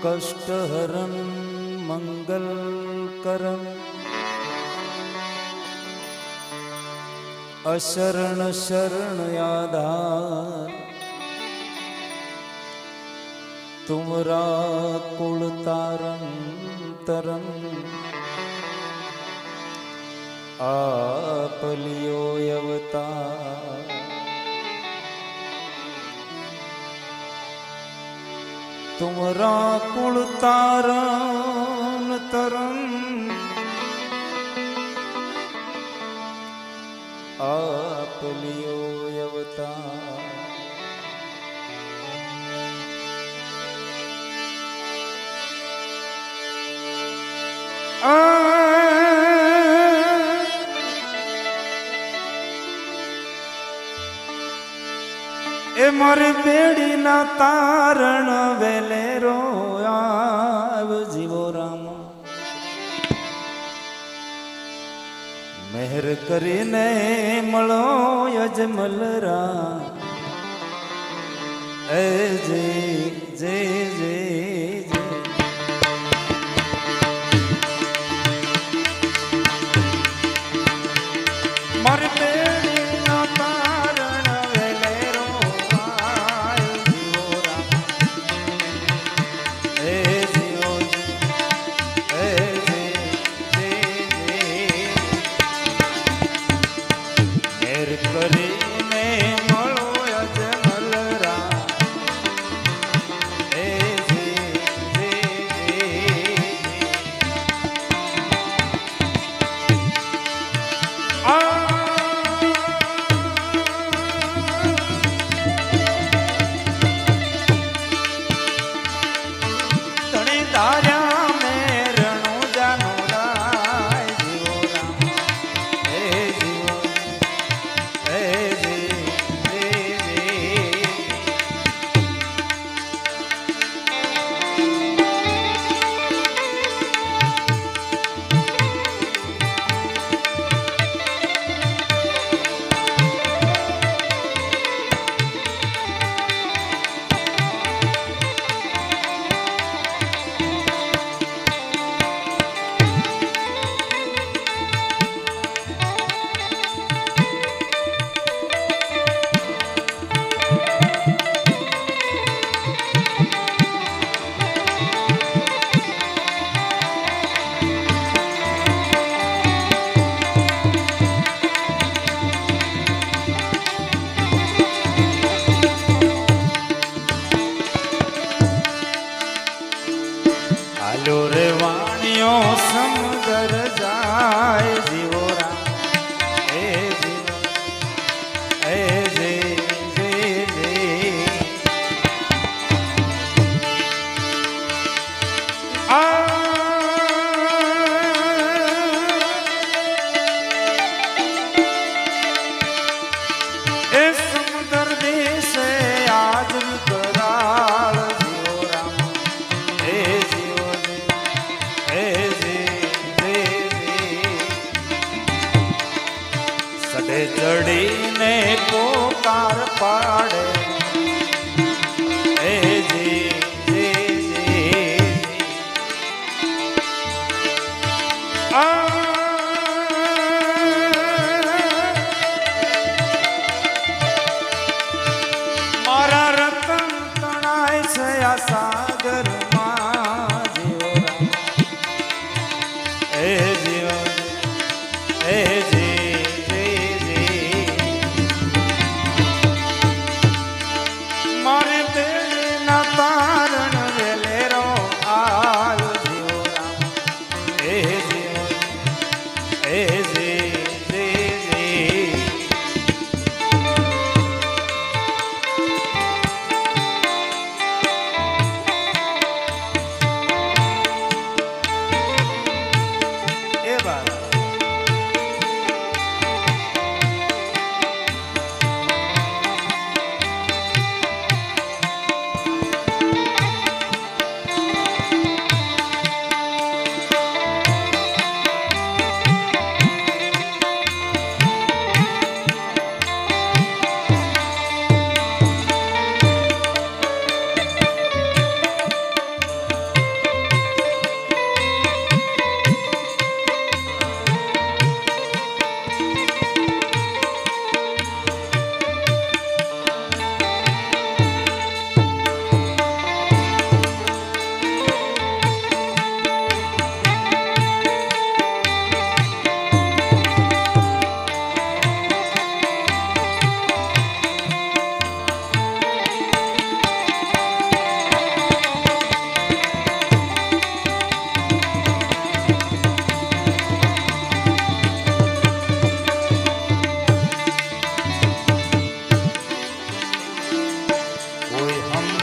कष्टहरं मंगलकरं अशरण शरण आधार तुमरा कुल तारं तरं आप लियो अवतार। तुमरा कुल तारन तरं आप लियो अवतार। ए मारी बेड़ी ना तारण वेले रो आव जीवो राम मेहर करीने मळो यजमलरा ए जे जे जे जे मारी बेड़ी ना तारण वेले रो आव जीवो राम ए जीवो ए जे जे जे मेहर करीने मळो यजमलरा ए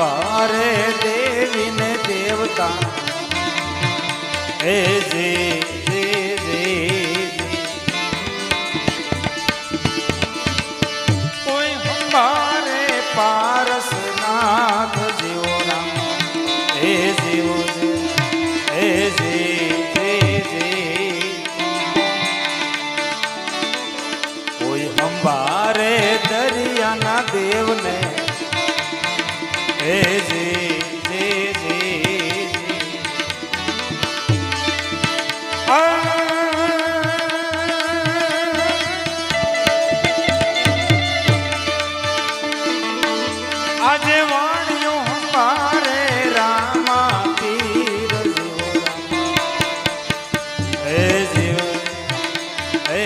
અંબારે દેવી ને દેવતા હે કોઈ અંબારે પારસનાથ જીવો રામ હે જીવો હે કોઈ અંબારે દરિયાના દેવને હે આજે વાણિયો હંભારે રામા પીર હે જીવ હે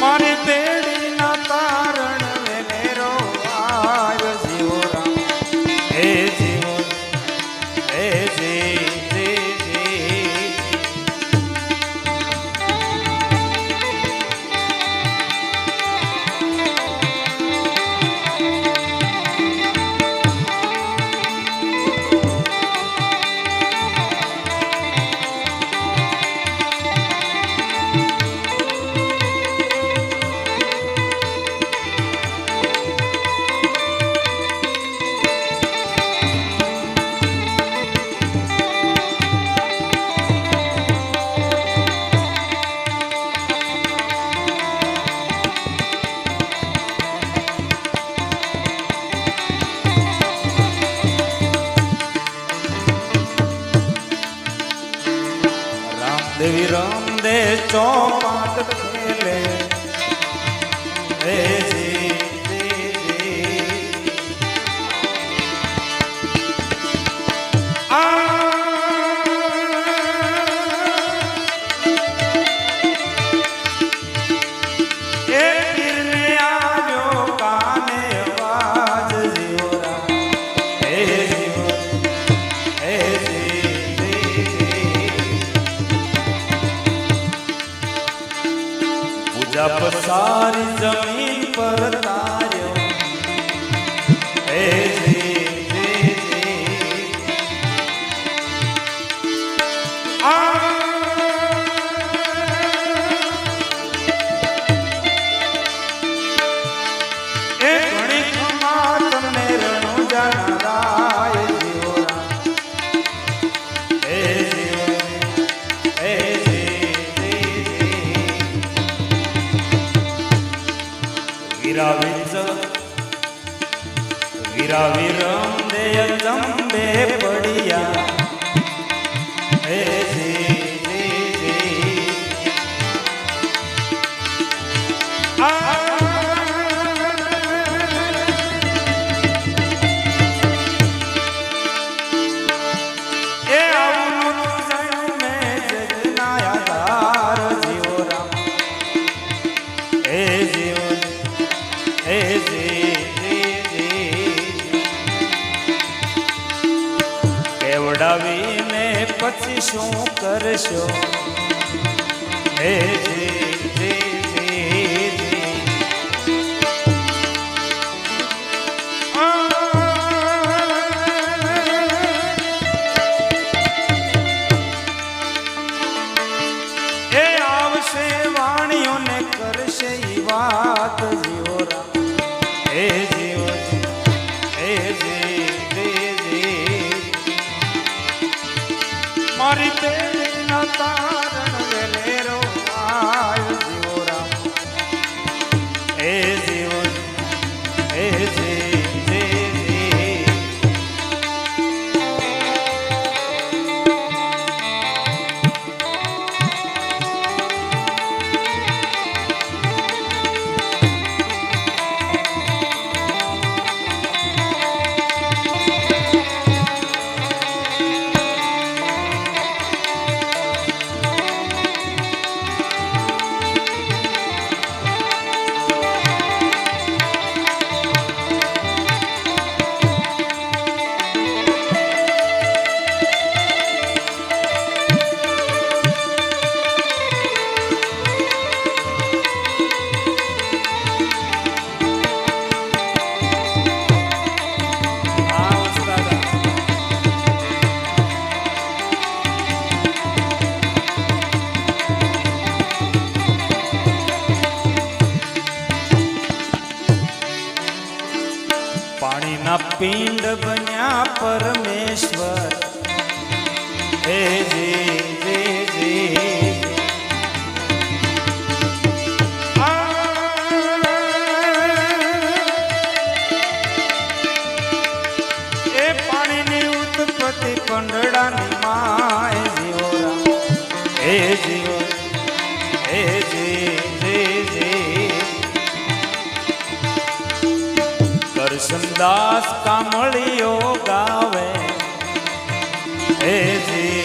મારી પેડી ના તારણ વેલેરો આવ જીવો રામ હે જીવો હે देवी राम दे चौपाट खेले हे जब सारी जमीन पर तार्यो हे घणी खमा तने रणु जानाराय जीवो हे वीरा विरम दे जंबे पड़िया हे કેવડાવીને પછી શું કરશો હે એ આવશે વાણીઓને કરશે ઈ વાત જીવો રામ હે જીવો હે મારી પેડી ના તારણ વેલેરો પાણીના પિંડ બન્યા પરમેશ્વર હે જી જી જી એ પાણીની ઉત્પત્તિ કંડળાની માય જીવોરા હે જીવો હે જી જી જી કરશનદાસ કામળીઓ ગાવે હે જી